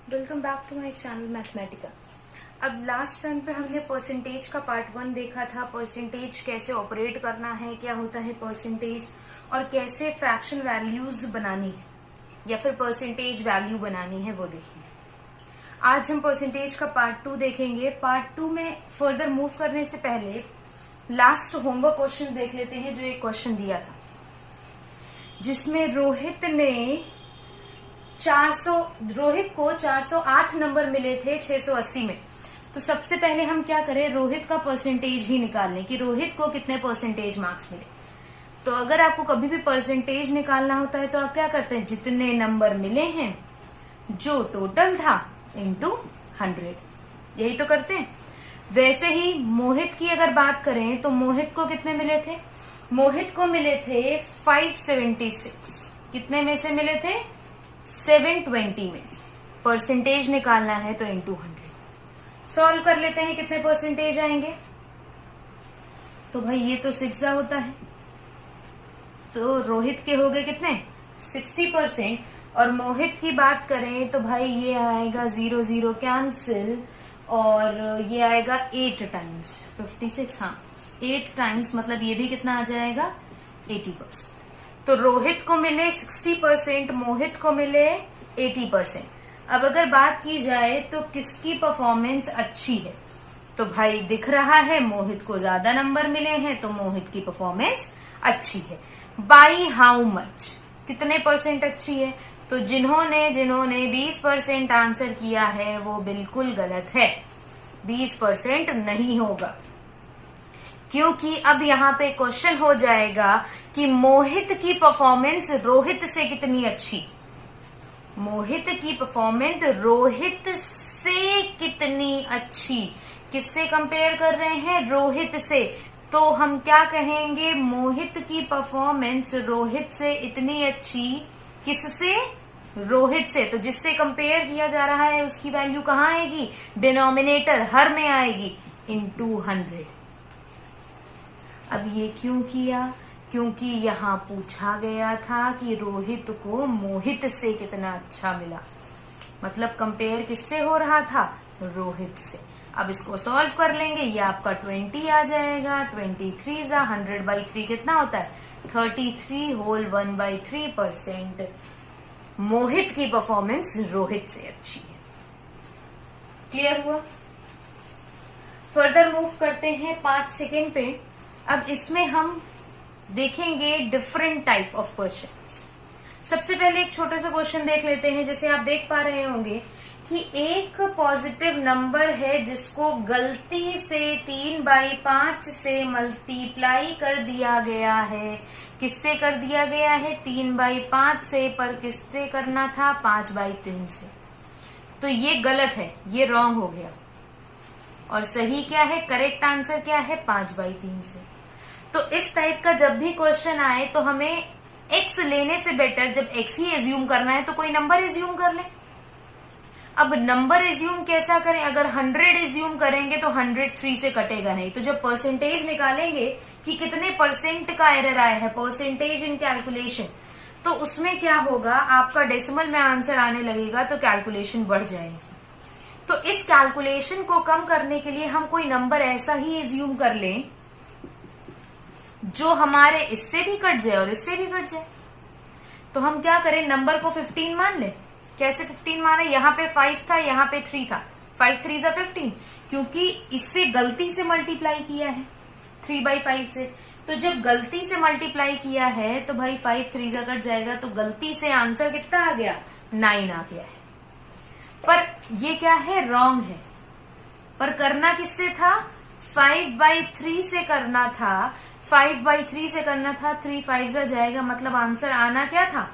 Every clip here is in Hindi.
Welcome back to my channel Mathematica. अब लास्ट टाइम पे हमने परसेंटेज का पार्ट 1 देखा था। परसेंटेज कैसे ऑपरेट करना है, क्या होता है परसेंटेज, और कैसे फ्रैक्शन वैल्यूज बनानी है या फिर परसेंटेज वैल्यू बनानी है वो देखिए। आज हम परसेंटेज का पार्ट 2 देखेंगे। पार्ट 2 में फर्दर मूव करने से पहले लास्ट होमवर्क क्वेश्चन देख लेते हैं, जो एक क्वेश्चन दिया था जिसमें रोहित को 408 नंबर मिले थे 680 में। तो सबसे पहले हम क्या करें, रोहित का परसेंटेज ही निकाल लें कि रोहित को कितने परसेंटेज मार्क्स मिले। तो अगर आपको कभी भी परसेंटेज निकालना होता है तो आप क्या करते हैं, जितने नंबर मिले हैं जो टोटल था इंटू 100, यही तो करते हैं। वैसे ही मोहित की अगर बात करें तो मोहित को कितने मिले थे, मोहित को मिले थे 576। कितने में से मिले थे, 720 में से। परसेंटेज निकालना है तो इंटू 100। सॉल्व कर लेते हैं कितने परसेंटेज आएंगे। तो भाई ये तो 6 होता है, तो रोहित के हो गए कितने 60%। और मोहित की बात करें तो भाई ये आएगा 0 0 कैंसिल, और ये आएगा 8 टाइम्स 56। हाँ 8 टाइम्स, मतलब ये भी कितना आ जाएगा 80%। तो रोहित को मिले 60%, मोहित को मिले 80%। अब अगर बात की जाए तो किसकी परफॉर्मेंस अच्छी है, तो भाई दिख रहा है मोहित को ज्यादा नंबर मिले हैं तो मोहित की परफॉर्मेंस अच्छी है। बाई हाउ मच, कितने परसेंट अच्छी है, तो जिन्होंने 20% आंसर किया है वो बिल्कुल गलत है। 20% नहीं होगा, क्योंकि अब यहाँ पे क्वेश्चन हो जाएगा कि मोहित की परफॉर्मेंस रोहित से कितनी अच्छी, मोहित की परफॉर्मेंस रोहित से कितनी अच्छी। किससे कंपेयर कर रहे हैं, रोहित से। तो हम क्या कहेंगे, मोहित की परफॉर्मेंस रोहित से इतनी अच्छी, किससे, रोहित से। तो जिससे कंपेयर किया जा रहा है उसकी वैल्यू कहाँ आएगी, डिनोमिनेटर हर में आएगी, इंटू 100। अब ये क्यों किया, क्योंकि यहाँ पूछा गया था कि रोहित को मोहित से कितना अच्छा मिला, मतलब कंपेयर किससे हो रहा था, रोहित से। अब इसको सॉल्व कर लेंगे, ये आपका 20 आ जाएगा। 23 100/3 कितना होता है, 33 होल 1/3%। मोहित की परफॉर्मेंस रोहित से अच्छी है। क्लियर हुआ। फर्दर मूव करते हैं 5 सेकेंड पे। अब इसमें हम देखेंगे डिफरेंट टाइप ऑफ क्वेश्चंस। सबसे पहले एक छोटा सा क्वेश्चन देख लेते हैं। जैसे आप देख पा रहे होंगे कि एक पॉजिटिव नंबर है जिसको गलती से 3/5 से मल्टीप्लाई कर दिया गया है। किससे कर दिया गया है, 3/5 से, पर किससे करना था, 5/3 से। तो ये गलत है, ये रॉन्ग हो गया। और सही क्या है, करेक्ट आंसर क्या है, 5/3 से। तो इस टाइप का जब भी क्वेश्चन आए तो हमें x लेने से बेटर, जब x ही एज्यूम करना है तो कोई नंबर एज्यूम कर ले। अब नंबर एज्यूम कैसा करें, अगर 100 एज्यूम करेंगे तो 103 से कटेगा नहीं। तो जब परसेंटेज निकालेंगे कि कितने परसेंट का एरर आया है, परसेंटेज इन कैलकुलेशन, तो उसमें क्या होगा, आपका डेसिमल में आंसर आने लगेगा तो कैलकुलेशन बढ़ जाएगी। तो इस कैलकुलेशन को कम करने के लिए हम कोई नंबर ऐसा ही एज्यूम कर लें जो हमारे इससे भी कट जाए और इससे भी कट जाए। तो हम क्या करें, नंबर को 15 मान ले। कैसे 15 माने, यहाँ पे 5 था, यहाँ पे 3 था, 5 3 15, क्योंकि इससे गलती से मल्टीप्लाई किया है 3/5 से। तो जब गलती से मल्टीप्लाई किया है तो भाई 5 3 कट जाएगा, तो गलती से आंसर कितना आ गया, 9 आ गया है। पर ये क्या है, रॉन्ग है। पर करना किससे था, 5/3 से करना था, 5/3 से करना था। 3 5 जाएगा, मतलब आंसर आना क्या था,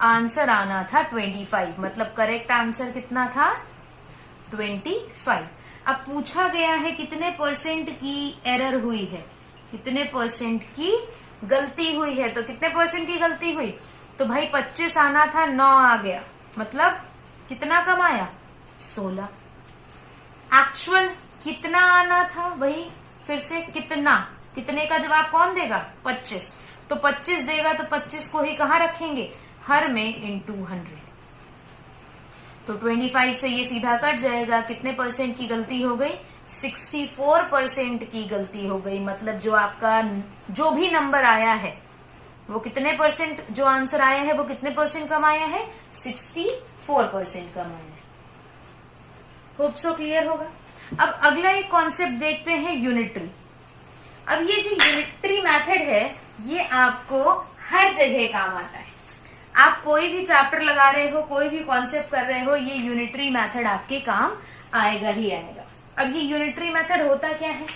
आंसर आना था 25, मतलब करेक्ट आंसर कितना था, 25। अब पूछा गया है कितने परसेंट की एरर हुई है, कितने परसेंट की गलती हुई है। तो कितने परसेंट की गलती हुई, तो भाई 25 आना था, 9 आ गया, मतलब कितना कम आया, 16। एक्चुअल कितना आना था, वही फिर से कितने का जवाब कौन देगा, 25। तो 25 देगा तो 25 को ही कहाँ रखेंगे, हर में, इंटू 100। तो 25 से ये सीधा कट जाएगा। कितने परसेंट की गलती हो गई? 64% की गलती हो गई। मतलब जो आपका जो भी नंबर आया है वो कितने परसेंट, जो आंसर आया है वो कितने परसेंट कम आया है? 64% कम आया है। होप सो क्लियर होगा। अब अगला एक कॉन्सेप्ट देखते हैं, यूनिटरी। अब ये जो यूनिटरी मेथड है ये आपको हर जगह काम आता है। आप कोई भी चैप्टर लगा रहे हो, कोई भी कॉन्सेप्ट कर रहे हो, ये यूनिटरी मेथड आपके काम आएगा ही आएगा। अब ये यूनिटरी मेथड होता क्या है?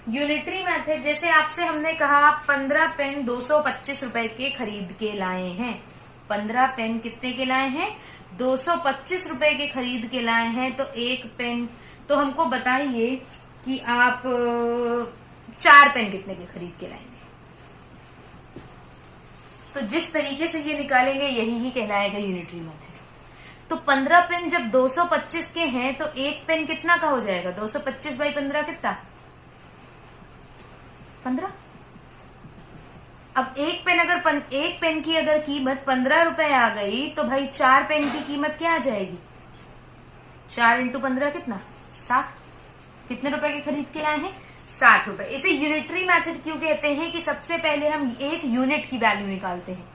यूनिटरी मेथड, जैसे आपसे हमने कहा 15 पेन 225 रुपए के खरीद के लाए हैं। 15 पेन कितने के लाए हैं? 225 रुपए के खरीद के लाए हैं। तो एक पेन, तो हमको बताइए कि आप 4 पेन कितने के खरीद के लाएंगे। तो जिस तरीके से ये निकालेंगे यही ही कहलाएगा यूनिटरी मेथड। तो 15 पेन जब 225 के हैं तो एक पेन कितना का हो जाएगा? 225 बाई 15 कितना? 15। अब एक पेन की अगर कीमत 15 रुपए आ गई तो भाई 4 पेन की कीमत क्या आ जाएगी? 4 इंटू 15 कितना? 60। कितने रुपए के खरीद के लाए हैं? 60 रुपए। इसे यूनिटरी मेथड क्यों कहते हैं? कि सबसे पहले हम एक यूनिट की वैल्यू निकालते हैं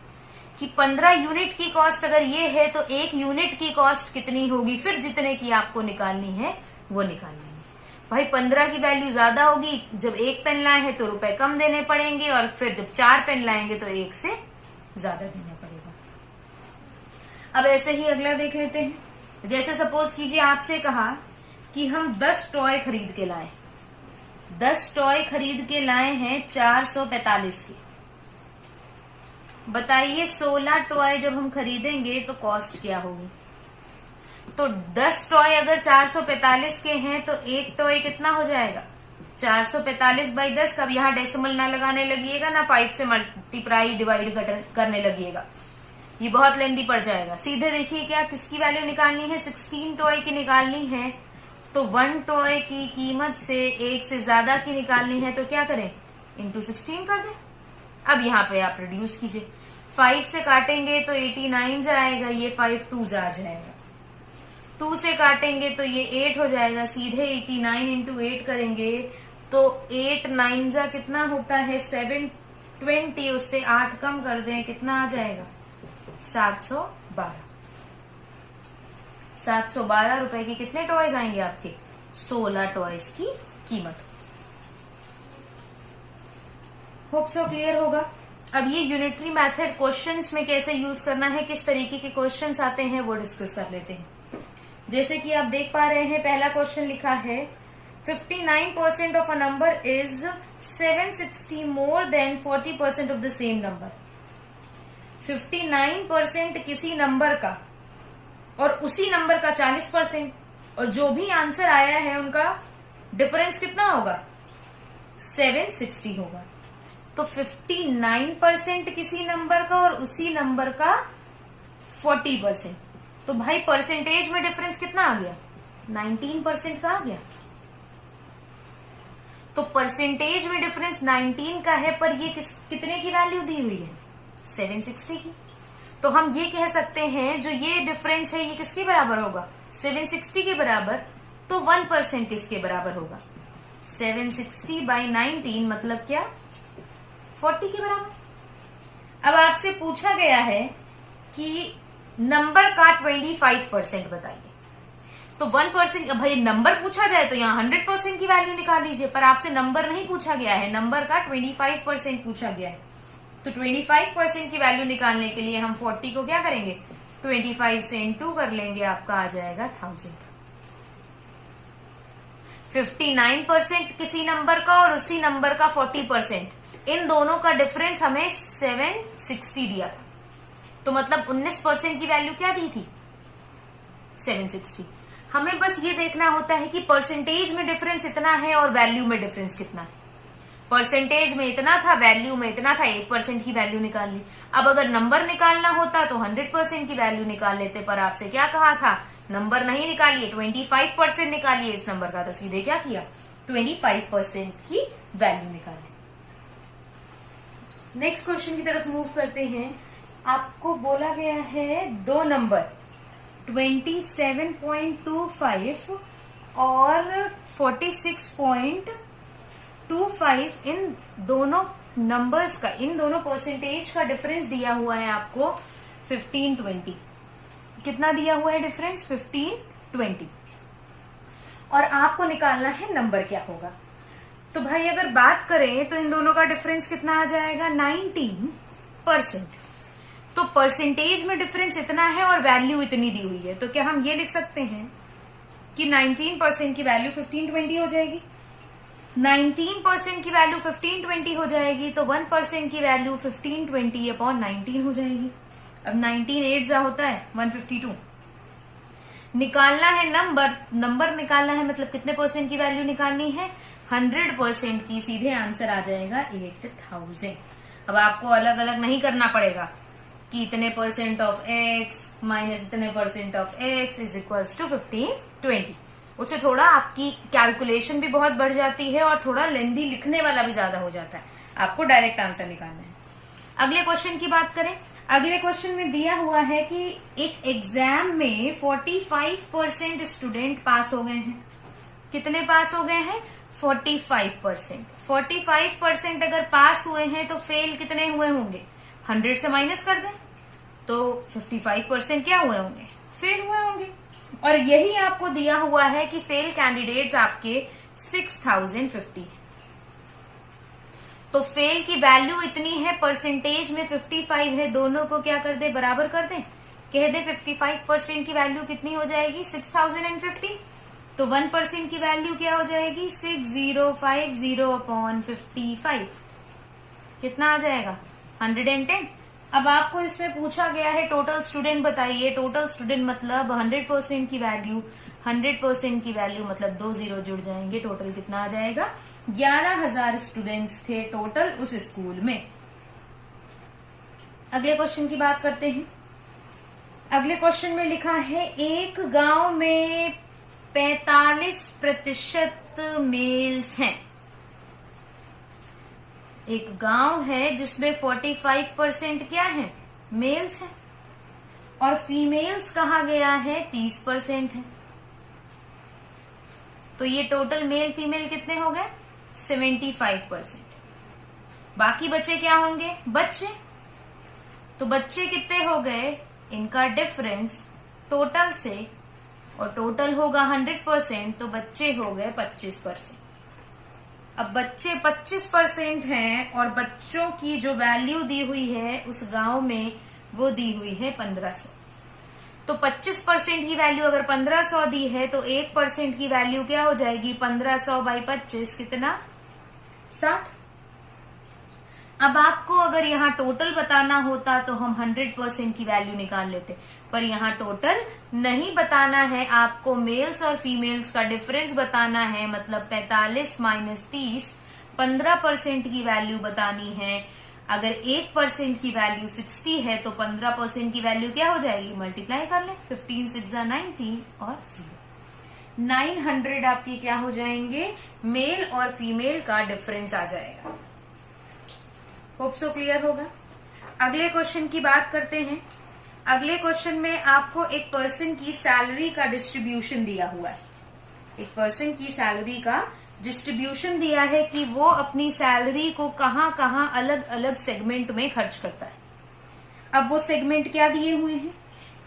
कि 15 यूनिट की कॉस्ट अगर ये है तो एक यूनिट की कॉस्ट कितनी होगी, फिर जितने की आपको निकालनी है वो निकालनी है। भाई 15 की वैल्यू ज्यादा होगी, जब एक पेन लाए हैं तो रुपए कम देने पड़ेंगे, और फिर जब 4 पेन लाएंगे तो एक से ज्यादा देना पड़ेगा। अब ऐसे ही अगला देख लेते हैं। जैसे सपोज कीजिए आपसे कहा कि हम 10 टॉय खरीद के लाए। 10 टॉय खरीद के लाए हैं 445 के। बताइए 16 टॉय जब हम खरीदेंगे तो कॉस्ट क्या होगी? तो 10 टॉय अगर 445 के हैं तो एक टॉय कितना हो जाएगा? 445 बाई 10 का। यहाँ डेसिमल ना लगाने लगिएगा, ना 5 से मल्टीप्लाई डिवाइड करने लगिएगा, ये बहुत लेंदी पड़ जाएगा। सीधे देखिए क्या किसकी वैल्यू निकालनी है? 16 टॉय की निकालनी है। तो 1 टॉय की कीमत से एक से ज्यादा की निकालनी है तो क्या करें? इंटू 16 कर दें। अब यहाँ पे आप रिड्यूस कीजिए, 5 से काटेंगे तो 89 आएगा, ये 5 2 आ जाएगा। 2 से काटेंगे तो ये 8 हो जाएगा। सीधे 89 इंटू 8 करेंगे तो 8 9 कितना होता है? 720। उससे 8 कम कर दें, कितना आ जाएगा? 712। 712 रुपए की कितने टॉयज आएंगे आपके? 16 टॉयज की कीमत। होप सो क्लियर होगा। अब ये यूनिटरी मेथड क्वेश्चंस में कैसे यूज करना है, किस तरीके के क्वेश्चंस आते हैं वो डिस्कस कर लेते हैं। जैसे कि आप देख पा रहे हैं पहला क्वेश्चन लिखा है 59% of a number is 760 more than 40% of the same number. 59% किसी नंबर का और उसी नंबर का 40%, और जो भी आंसर आया है उनका डिफरेंस कितना होगा? 760 होगा। तो 59% किसी नंबर का और उसी नंबर का 40%, तो भाई परसेंटेज में डिफरेंस कितना आ गया? 19% का आ गया। तो परसेंटेज में डिफरेंस 19 का है, पर ये कितने की वैल्यू दी हुई है? 760 की। तो हम ये कह सकते हैं जो ये डिफरेंस है ये किसके बराबर होगा? 760 के बराबर। तो 1% किसके बराबर होगा? 760 बाई 19 मतलब क्या? 40 के बराबर। अब आपसे पूछा गया है कि नंबर का 25% बताइए। तो 1%, भाई नंबर पूछा जाए तो यहाँ 100% की वैल्यू निकाल लीजिए, पर आपसे नंबर नहीं पूछा गया है, नंबर का 25% पूछा गया है। तो 25% की वैल्यू निकालने के लिए हम 40 को क्या करेंगे? 25 से इंटू कर लेंगे, आपका आ जाएगा 1000। 59% किसी नंबर का और उसी नंबर का 40%, इन दोनों का डिफरेंस हमें 760 दिया था। तो मतलब 19% की वैल्यू क्या दी थी? 760। हमें बस ये देखना होता है कि परसेंटेज में डिफरेंस इतना है और वैल्यू में डिफरेंस कितना है। परसेंटेज में इतना था, वैल्यू में इतना था, 1% की वैल्यू निकाल ली। अब अगर नंबर निकालना होता तो 100% की वैल्यू निकाल लेते, पर आपसे क्या कहा था? नंबर नहीं निकालिए, 25% निकालिए इस नंबर का। तो सीधे क्या किया? 25% की वैल्यू निकाली। नेक्स्ट क्वेश्चन की तरफ मूव करते हैं। आपको बोला गया है दो नंबर 27.25 और 46.25 इन दोनों नंबर्स का, इन दोनों परसेंटेज का डिफरेंस दिया हुआ है आपको 15-20। कितना दिया हुआ है डिफरेंस? 15-20। और आपको निकालना है नंबर क्या होगा। तो भाई अगर बात करें तो इन दोनों का डिफरेंस कितना आ जाएगा? 19%। तो परसेंटेज में डिफरेंस इतना है और वैल्यू इतनी दी हुई है, तो क्या हम ये लिख सकते हैं कि 19% की वैल्यू 15-20 हो जाएगी? 19% की वैल्यू 15-20 हो जाएगी, तो 1% की वैल्यू 15-20/19 हो जाएगी। अब 19 8 जा होता है 152। निकालना है नंबर निकालना है, मतलब कितने परसेंट की वैल्यू निकालनी है? 100% की। सीधे आंसर आ जाएगा 8000। अब आपको अलग अलग नहीं करना पड़ेगा कि इतने परसेंट ऑफ एक्स माइनस इतने percent of x is equals to 15-20। उससे थोड़ा आपकी कैलकुलेशन भी बहुत बढ़ जाती है और थोड़ा लेंदी लिखने वाला भी ज्यादा हो जाता है। आपको डायरेक्ट आंसर निकालना है। अगले क्वेश्चन की बात करें। अगले क्वेश्चन में दिया हुआ है कि एक एग्जाम में 45% स्टूडेंट पास हो गए हैं। कितने पास हो गए हैं? 45%। 45% अगर पास हुए हैं तो फेल कितने हुए होंगे? 100 से माइनस कर दें तो 55% क्या हुए होंगे? फेल हुए होंगे। और यही आपको दिया हुआ है कि फेल कैंडिडेट्स आपके 6050। तो फेल की वैल्यू इतनी है, परसेंटेज में 55 है, दोनों को क्या कर दे? बराबर कर दे। कह दे 55% की वैल्यू कितनी हो जाएगी? 6050। तो 1% की वैल्यू क्या हो जाएगी? 6050/55। कितना आ जाएगा? 110। अब आपको इसमें पूछा गया है टोटल स्टूडेंट बताइए। टोटल स्टूडेंट मतलब 100% की वैल्यू, 100% की वैल्यू मतलब 2 जीरो जुड़ जाएंगे। टोटल कितना आ जाएगा? 11,000 स्टूडेंट्स थे टोटल उस स्कूल में। अगले क्वेश्चन की बात करते हैं। अगले क्वेश्चन में लिखा है एक गांव में 45% मेल्स हैं। एक गांव है जिसमें 45% क्या है? मेल्स हैं, और फीमेल्स कहा गया है 30% है। तो ये टोटल मेल फीमेल कितने हो गए? 75%। बाकी बच्चे क्या होंगे? बच्चे। तो बच्चे कितने हो गए? इनका डिफरेंस टोटल से, और टोटल होगा 100%, तो बच्चे हो गए 25%। अब बच्चे 25% हैं और बच्चों की जो वैल्यू दी हुई है उस गांव में वो दी हुई है 1500। तो 25% की वैल्यू अगर 1500 दी है तो 1% की वैल्यू क्या हो जाएगी? 1500/25 कितना? 60। अब आपको अगर यहाँ टोटल बताना होता तो हम 100% की वैल्यू निकाल लेते, पर यहाँ टोटल नहीं बताना है, आपको मेल्स और फीमेल्स का डिफरेंस बताना है। मतलब 45 - 30, 15% की वैल्यू बतानी है। अगर 1% की वैल्यू 60 है तो 15% की वैल्यू क्या हो जाएगी? मल्टीप्लाई कर लें। 15 6 90 और 0, 900 आपके क्या हो जाएंगे? मेल और फीमेल का डिफरेंस आ जाएगा। होप सो क्लियर होगा। अगले क्वेश्चन की बात करते हैं। अगले क्वेश्चन में आपको एक पर्सन की सैलरी का डिस्ट्रीब्यूशन दिया हुआ है। एक पर्सन की सैलरी का डिस्ट्रीब्यूशन दिया है कि वो अपनी सैलरी को कहां कहां अलग अलग सेगमेंट में खर्च करता है। अब वो सेगमेंट क्या दिए हुए हैं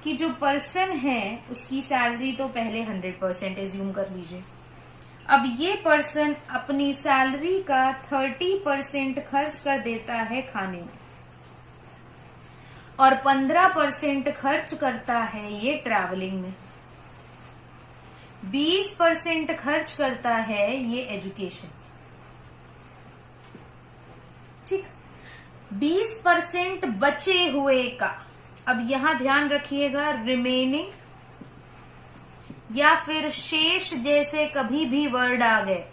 कि जो पर्सन है उसकी सैलरी तो पहले 100% एज्यूम कर लीजिए। अब ये पर्सन अपनी सैलरी का 30% खर्च कर देता है खाने में, और 15% खर्च करता है ये ट्रैवलिंग में, 20% खर्च करता है ये एजुकेशन। ठीक, 20% बचे हुए का, अब यहां ध्यान रखिएगा, रिमेनिंग या फिर शेष जैसे कभी भी वर्ड आ गए,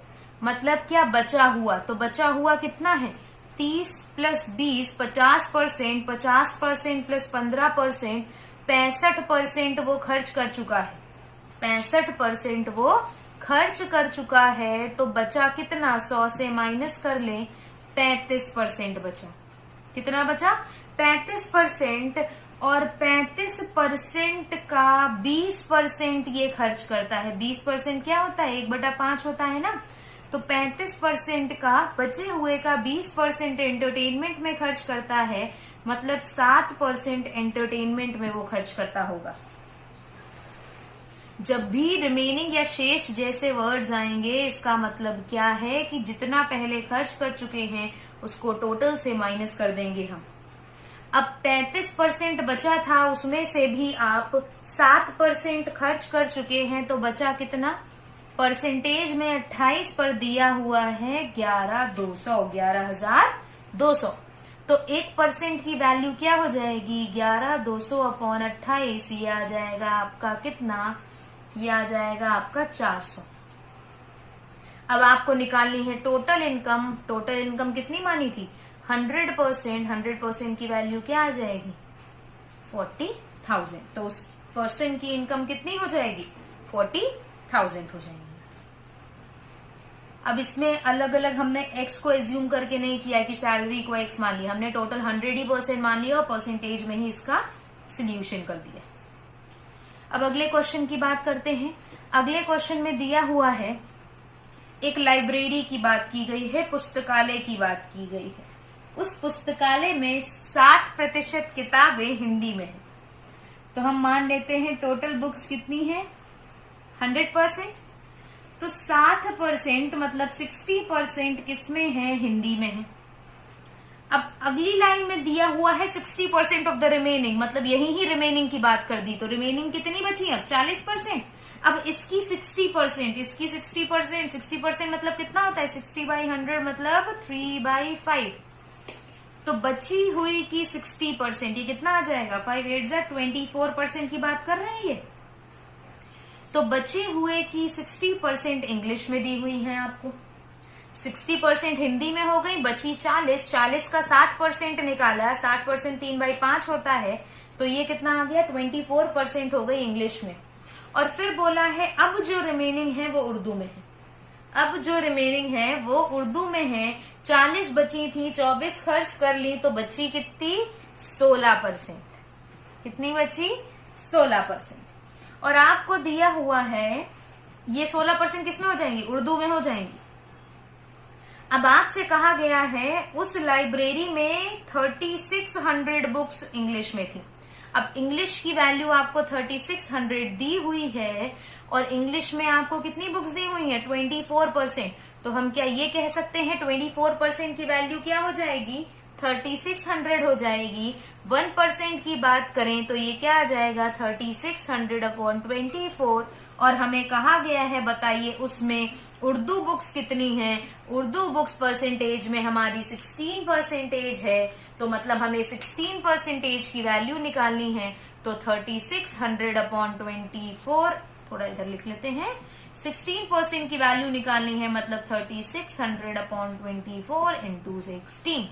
मतलब क्या? बचा हुआ। तो बचा हुआ कितना है? 30 + 20 50%, 50% + 15% 65% वो खर्च कर चुका है। 65% वो खर्च कर चुका है। तो बचा कितना? 100 से माइनस कर लें, 35% बचा। कितना बचा? 35%। और 35% का 20% ये खर्च करता है। 20% क्या होता है, 1/5 होता है ना। तो 35% का, बचे हुए का 20% एंटरटेनमेंट में खर्च करता है, मतलब 7% एंटरटेनमेंट में वो खर्च करता होगा। जब भी रिमेनिंग या शेष जैसे वर्ड्स आएंगे, इसका मतलब क्या है कि जितना पहले खर्च कर चुके हैं उसको टोटल से माइनस कर देंगे हम। अब 35% बचा था, उसमें से भी आप 7% खर्च कर चुके हैं, तो बचा कितना, परसेंटेज में 28 पर दिया हुआ है 11,200। तो 1% की वैल्यू क्या हो जाएगी, 11,200/28। ये आ जाएगा आपका कितना, ये आ जाएगा आपका 400। अब आपको निकालनी है टोटल इनकम। टोटल इनकम कितनी मानी थी, 100%। 100% की वैल्यू क्या आ जाएगी, 40,000। तो उस पर्सन की इनकम कितनी हो जाएगी, 40,000 हो जाएगी। अब इसमें अलग अलग हमने एक्स को एज्यूम करके नहीं किया कि सैलरी को एक्स मान लिया, हमने टोटल 100% मान लिया और परसेंटेज में ही इसका सोल्यूशन कर दिया। अब अगले क्वेश्चन की बात करते हैं। अगले क्वेश्चन में दिया हुआ है, एक लाइब्रेरी की बात की गई है, पुस्तकालय की बात की गई है। उस पुस्तकालय में 60% किताबें हिंदी में है। तो हम मान लेते हैं टोटल बुक्स कितनी है, 100%। तो 60% मतलब 60% किसमें है, हिंदी में है। अब अगली लाइन में दिया हुआ है 60% ऑफ द रिमेनिंग, मतलब यही ही रिमेनिंग की बात कर दी। तो रिमेनिंग कितनी बची, अब 40%। अब इसकी 60%, इसकी 60%, 60% मतलब कितना होता है, 60/100 मतलब 3/5। तो बची हुई की 60%, ये कितना आ जाएगा, 5 8 24% की बात कर रहे हैं ये। तो बचे हुए की 60% इंग्लिश में दी हुई है आपको, 60% हिंदी में हो गई, बची 40 का 60% निकाला, 60% 3/5 होता है, तो ये कितना आ गया, 24% हो गई इंग्लिश में। और फिर बोला है अब जो रिमेनिंग है वो उर्दू में है। अब जो रिमेनिंग है वो उर्दू में है। 40 बची थी, 24 खर्च कर ली, तो बची कितनी, 16%। कितनी बची, 16%। और आपको दिया हुआ है ये 16% किसमें हो जाएंगी, उर्दू में हो जाएंगी। अब आपसे कहा गया है उस लाइब्रेरी में 3600 बुक्स इंग्लिश में थी। अब इंग्लिश की वैल्यू आपको 3600 दी हुई है और इंग्लिश में आपको कितनी बुक्स दी हुई है, 24%। तो हम क्या ये कह सकते हैं 24% की वैल्यू क्या हो जाएगी, 3600 हो जाएगी। 1% की बात करें तो ये क्या आ जाएगा, 3600/24। और हमें कहा गया है बताइए उसमें उर्दू बुक्स कितनी हैं। उर्दू बुक्स परसेंटेज में हमारी 16% है, तो मतलब हमें 16% की वैल्यू निकालनी है। तो 3600/24, थोड़ा इधर लिख लेते हैं, 16% की वैल्यू निकालनी है, मतलब 3600/24 इंटू 16।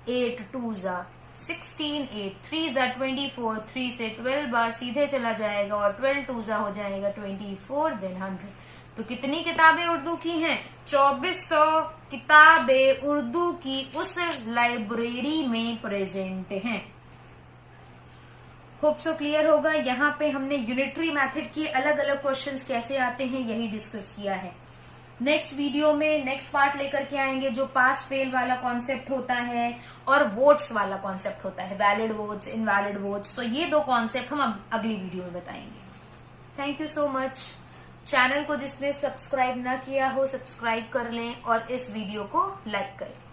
8 2 16, 8 3 24, 3 से 12 बार सीधे चला जाएगा और 12 2 हो जाएगा 24, देन 100। तो कितनी किताबें उर्दू की हैं, 2400 किताबें उर्दू की उस लाइब्रेरी में प्रेजेंट हैं। होप सो क्लियर होगा। यहाँ पे हमने यूनिटरी मेथड की अलग अलग क्वेश्चंस कैसे आते हैं यही डिस्कस किया है। नेक्स्ट वीडियो में नेक्स्ट पार्ट लेकर के आएंगे जो पास फेल वाला कॉन्सेप्ट होता है और वोट्स वाला कॉन्सेप्ट होता है, वैलिड वोट्स, इनवैलिड वोट्स। तो ये दो कॉन्सेप्ट हम अब अगली वीडियो में बताएंगे। Thank you so much. Channel को जिसने सब्सक्राइब ना किया हो सब्सक्राइब कर लें और इस वीडियो को लाइक करें।